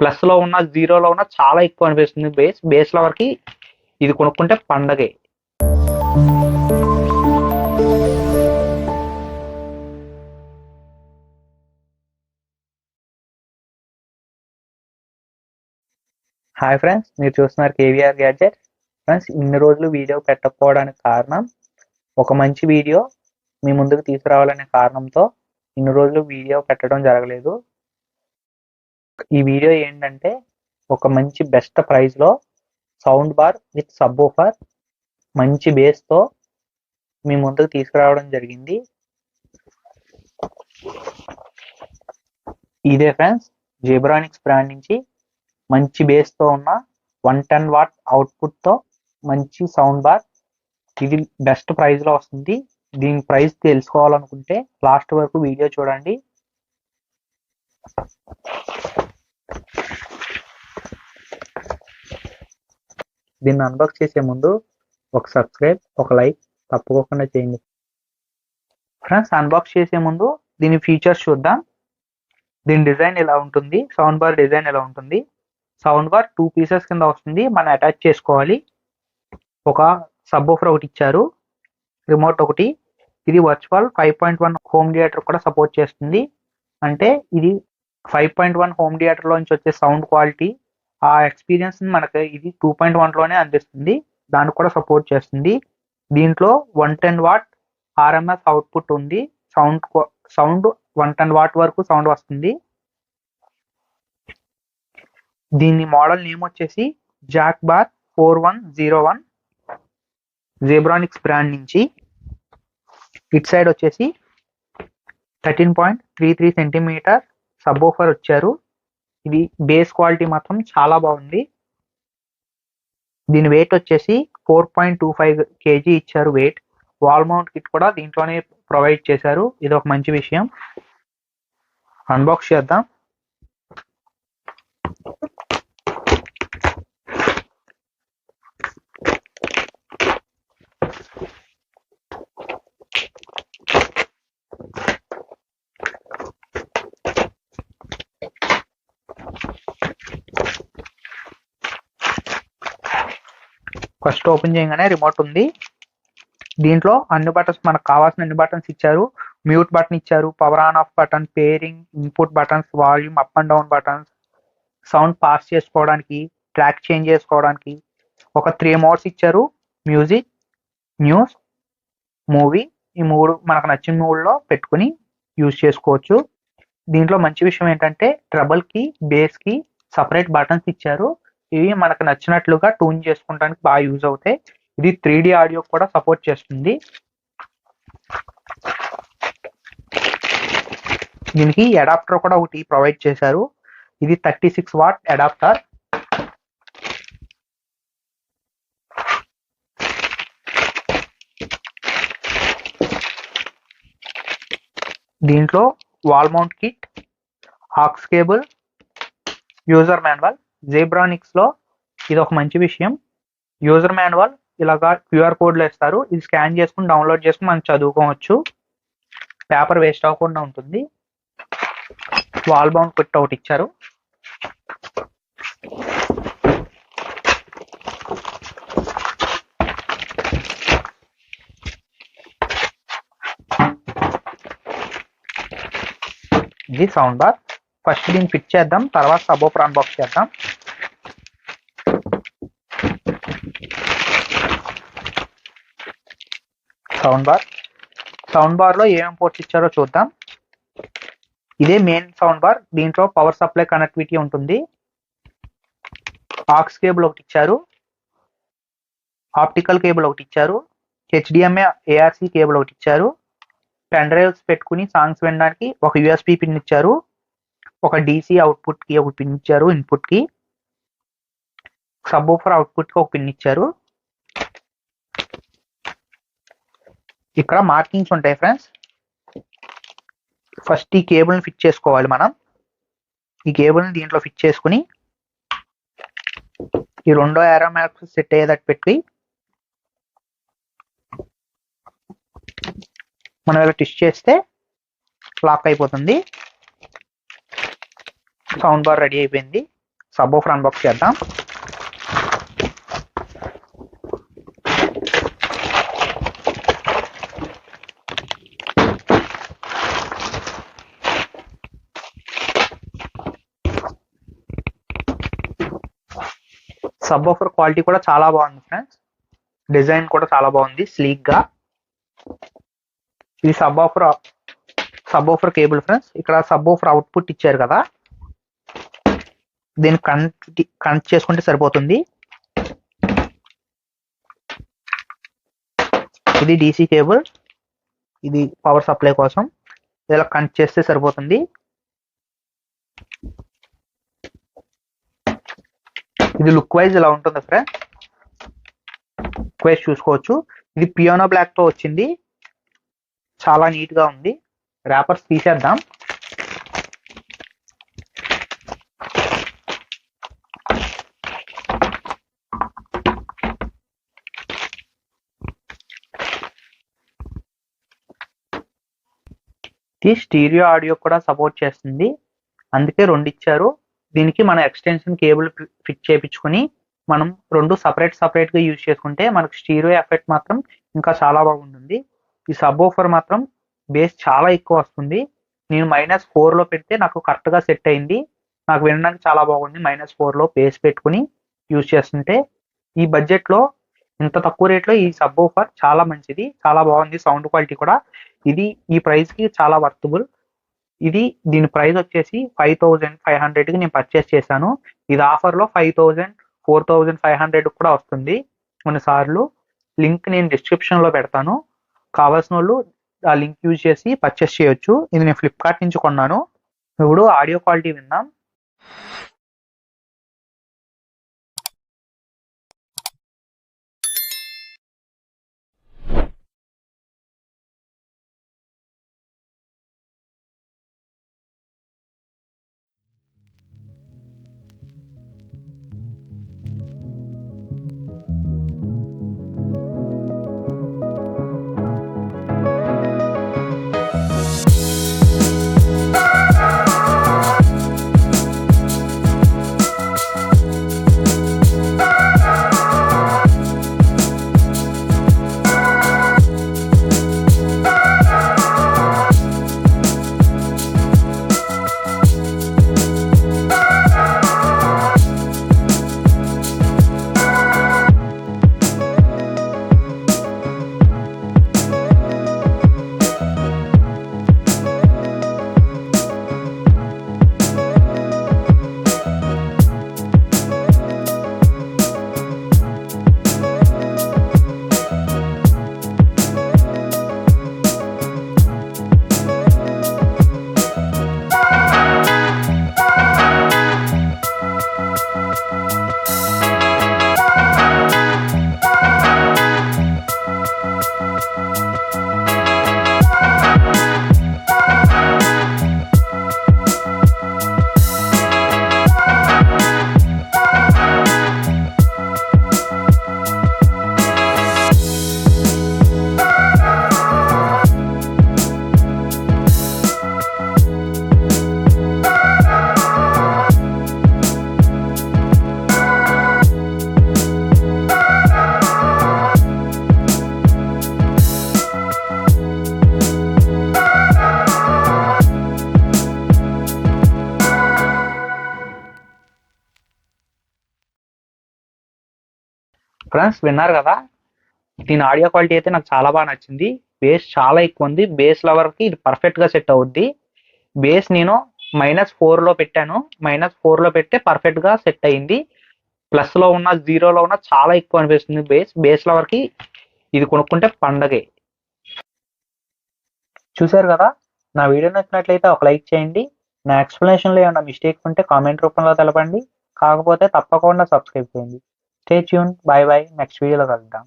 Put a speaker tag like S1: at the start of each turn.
S1: ప్లస్లో ఉన్న జీరోలో ఉన్న చాలా ఎక్కువ అనిపిస్తుంది. బేస్ లవర్కి ఇది కొనుక్కుంటే పండగే. హాయ్ ఫ్రెండ్స్, మీరు చూస్తున్నారు కేవీఆర్ గ్యాడ్జెట్. ఫ్రెండ్స్, ఇన్ని రోజులు వీడియో పెట్టకపోవడానికి కారణం, ఒక మంచి వీడియో మీ ముందుకు తీసుకురావాలనే కారణంతో ఇన్ని రోజులు వీడియో పెట్టడం జరగలేదు. ఈ వీడియో ఏంటంటే, ఒక మంచి బెస్ట్ ప్రైస్లో sound bar with sub woofer మంచి బేస్తో మీ ముందుకు తీసుకురావడం జరిగింది. ఇదే ఫ్రెండ్స్, జెబ్రానిక్స్ బ్రాండ్ నుంచి మంచి బేస్తో ఉన్న 110 వాట్ అవుట్పుట్తో మంచి సౌండ్ బార్. ఇది బెస్ట్ ప్రైస్లో వస్తుంది. దీని ప్రైస్ తెలుసుకోవాలనుకుంటే లాస్ట్ వరకు వీడియో చూడండి. దీన్ని అన్బాక్స్ చేసే ముందు ఒక సబ్స్క్రైబ్, ఒక లైక్ తప్పకుండా చేయండి. ఫ్రెండ్స్, అన్బాక్స్ చేసే ముందు దీని ఫీచర్స్ చూద్దాం. దీని డిజైన్ ఎలా ఉంటుంది, సౌండ్ బార్ డిజైన్ ఎలా ఉంటుంది. సౌండ్ బార్ 2 పీసెస్ కింద వస్తుంది, మనం అటాచ్ చేసుకోవాలి. ఒక సబ్ వూఫర్ ఒకటి ఇచ్చారు, రిమోట్ ఒకటి. ఇది వర్చువల్ 5.1 హోమ్ థియేటర్ కూడా సపోర్ట్ చేస్తుంది. అంటే ఇది 5.1 హోమ్ థియేటర్లో నుంచి వచ్చే సౌండ్ క్వాలిటీ, ఆ ఎక్స్పీరియన్స్ మనకి ఇది 2.1లోనే అందిస్తుంది. దానికి కూడా సపోర్ట్ చేస్తుంది. దీంట్లో 110 వాట్ ఆర్ఎంఎస్ అవుట్పుట్ ఉంది. సౌండ్ 110 వాట్ వరకు సౌండ్ వస్తుంది. దీని మోడల్ నేమ్ వచ్చేసి జాక్ బార్ 4101 జెబ్రానిక్స్ బ్రాండ్ నుంచి. ఇట్ సైడ్ వచ్చేసి 13.33 సెంటీమీటర్ సబ్ వూఫర్ వచ్చారు. ఇది బేస్ క్వాలిటీ మాత్రం చాలా బాగుంది. దీని వెయిట్ వచ్చేసి 4.25 kg ఇచ్చారు వెయిట్. వాల్ మౌంట్ కిట్ కూడా దీంట్లోనే ప్రొవైడ్ చేశారు. ఇది ఒక మంచి విషయం. అన్బాక్స్ చేద్దాం. ఫస్ట్ ఓపెన్ చేయగానే రిమోట్ ఉంది. దీంట్లో అన్ని బటన్స్, మనకు కావాల్సిన అన్ని బటన్స్ ఇచ్చారు. మ్యూట్ బటన్ ఇచ్చారు, power on off button, pairing, input buttons, volume up and down buttons, sound pass చేసుకోవడానికి, ట్రాక్ చేంజ్ చేసుకోవడానికి. ఒక 3 మోడ్స్ ఇచ్చారు, మ్యూజిక్, న్యూస్, మూవీ. ఈ 3 మనకు నచ్చిన మూడ్లో పెట్టుకుని యూజ్ చేసుకోవచ్చు. దీంట్లో మంచి విషయం ఏంటంటే, ట్రబుల్కి, బేస్కి సపరేట్ బటన్స్ ఇచ్చారు. ఇవి మనకు నచ్చినట్లుగా ట్యూన్ చేసుకోవడానికి బాగా యూజ్ అవుతాయి. ఇది 3D ఆడియో కూడా సపోర్ట్ చేస్తుంది. దీనికి అడాప్టర్ కూడా ఒకటి ప్రొవైడ్ చేశారు. ఇది 36 వాట్ అడాప్టర్. దీంట్లో wall mount kit, aux cable, user manual. జెబ్రానిక్స్లో ఇది ఒక మంచి విషయం. యూజర్ మాన్యువల్ ఇలాగా QR కోడ్లో ఇస్తారు. ఇది స్కాన్ చేసుకుని డౌన్లోడ్ చేసుకుని మనం చదువుకోవచ్చు. పేపర్ వేస్ట్ అవ్వకుండా ఉంటుంది. వాల్ మౌంట్ కిట్ ఒకటి ఇచ్చారు. ఇది సౌండ్ బార్. ఫస్ట్ దీన్ని ఫిట్ చేద్దాం, తర్వాత సబ్ వూఫర్ అన్బాక్స్ చేద్దాం. సౌండ్ బార్లో ఏమేమి పోర్ట్స్ ఇచ్చారో చూద్దాం. ఇదే మెయిన్ సౌండ్ బార్. దీంట్లో పవర్ సప్లై కనెక్టివిటీ ఉంటుంది. ఆక్స్ కేబుల్ ఒకటి ఇచ్చారు, ఆప్టికల్ కేబుల్ ఒకటి ఇచ్చారు, HDMI ARC కేబుల్ ఒకటి ఇచ్చారు. పెన్ డ్రైవ్స్ పెట్టుకుని సాంగ్స్ వినడానికి ఒక USB పిన్ ఇచ్చారు. ఒక DC అవుట్పుట్కి ఒక పిన్ ఇచ్చారు, ఇన్పుట్కి. సబ్ వూఫర్ అవుట్పుట్కి ఒక పిన్ ఇచ్చారు. ఇక్కడ మార్కింగ్స్ ఉంటాయి ఫ్రెండ్స్. ఫస్ట్ ఈ కేబుల్ని ఫిట్ చేసుకోవాలి మనం. ఈ కేబుల్ని దీంట్లో ఫిట్ చేసుకుని ఈ రెండో ఏరో మార్క్స్ సెట్ అయ్యేటట్టు పెట్టి మనం ఇలా ట్విస్ట్ చేస్తే లాక్ అయిపోతుంది. సౌండ్ బార్ రెడీ అయిపోయింది. సబ్ ఆఫర్ అన్బాక్స్ చేద్దాం. సబ్ ఆఫర్ క్వాలిటీ కూడా చాలా బాగుంది ఫ్రెండ్స్. డిజైన్ కూడా చాలా బాగుంది, స్లీక్ గా. ఇది సబ్ ఆఫర్ కేబుల్ ఫ్రెండ్స్. ఇక్కడ సబ్ ఆఫర్ అవుట్పుట్ ఇచ్చారు కదా, దీన్ని కనెక్ట్ చేసుకుంటే సరిపోతుంది. ఇది DC కేబుల్, ఇది పవర్ సప్లై కోసం. ఇలా కనెక్ట్ చేస్తే సరిపోతుంది. ఇది లుక్ వైజ్ ఇలా ఉంటుంది ఫ్రెండ్స్. లుక్ వైజ్ చూసుకోవచ్చు. ఇది పియానో బ్లాక్ తో వచ్చింది, చాలా నీట్ గా ఉంది. ర్యాపర్స్ తీసేద్దాం. ఇది స్టీరియో ఆడియో కూడా సపోర్ట్ చేస్తుంది, అందుకే 2 ఇచ్చారు. దీనికి మన ఎక్స్టెన్షన్ కేబుల్ ఫిట్ చేయించుకొని మనం 2 సపరేట్ గా యూజ్ చేసుకుంటే మనకు స్టీరియో ఎఫెక్ట్ మాత్రం ఇంకా చాలా బాగుంటుంది. ఈ సబ్ ఆఫర్ మాత్రం బేస్ చాలా ఎక్కువ వస్తుంది. నేను -4 లో పెడితే నాకు కరెక్ట్ గా సెట్ అయింది. నాకు వినడానికి చాలా బాగుంది. -4 లో బేస్ పెట్టుకుని యూజ్ చేస్తుంటే ఈ బడ్జెట్ లో ఇంత తక్కువ రేట్లో ఈ సబ్ ఆఫర్ చాలా మంచిది, చాలా బాగుంది. సౌండ్ క్వాలిటీ కూడా ఇది ఈ ప్రైస్ కి చాలా వర్తబుల్. దీని ప్రైస్ వచ్చేసి 5500 కి నేను పర్చేస్ చేశాను. ఇది ఆఫర్ లో 5000 4500 కూడా వస్తుంది కొన్నిసార్లు. లింక్ నేను డిస్క్రిప్షన్ లో పెడతాను, కావాల్సిన వాళ్ళు ఆ లింక్ యూజ్ చేసి పర్చేస్ చేయొచ్చు. ఇది నేను ఫ్లిప్కార్ట్ నుంచి కొన్నాను. ఇప్పుడు ఆడియో క్వాలిటీ విందాం. ఫ్రెండ్స్ విన్నారు కదా, దీని ఆడియో క్వాలిటీ అయితే నాకు చాలా బాగా నచ్చింది. బేస్ చాలా ఎక్కువ ఉంది. బేస్ లవర్ కి ఇది పర్ఫెక్ట్ గా సెట్ అవుద్ది. బేస్ నేను -4 లో పెట్టాను. -4 లో పెడితే పర్ఫెక్ట్ గా సెట్ అయింది. ప్లస్ లో ఉన్న 0 లో ఉన్న చాలా ఎక్కువ అనిపిస్తుంది. బేస్ లవర్ కి ఇది కొనుక్కుంటే పండగే. చూసారు కదా, నా వీడియో నచ్చినట్లయితే ఒక లైక్ చేయండి. నా ఎక్స్ప్లెనేషన్ లో ఏమైనా మిస్టేక్స్ ఉంటే కామెంట్ రూపంలో తెలపండి. కాకపోతే తప్పకుండా సబ్స్క్రైబ్ చేయండి. Stay tune. Bye bye. Next వీడియోలో కలుద్దాం.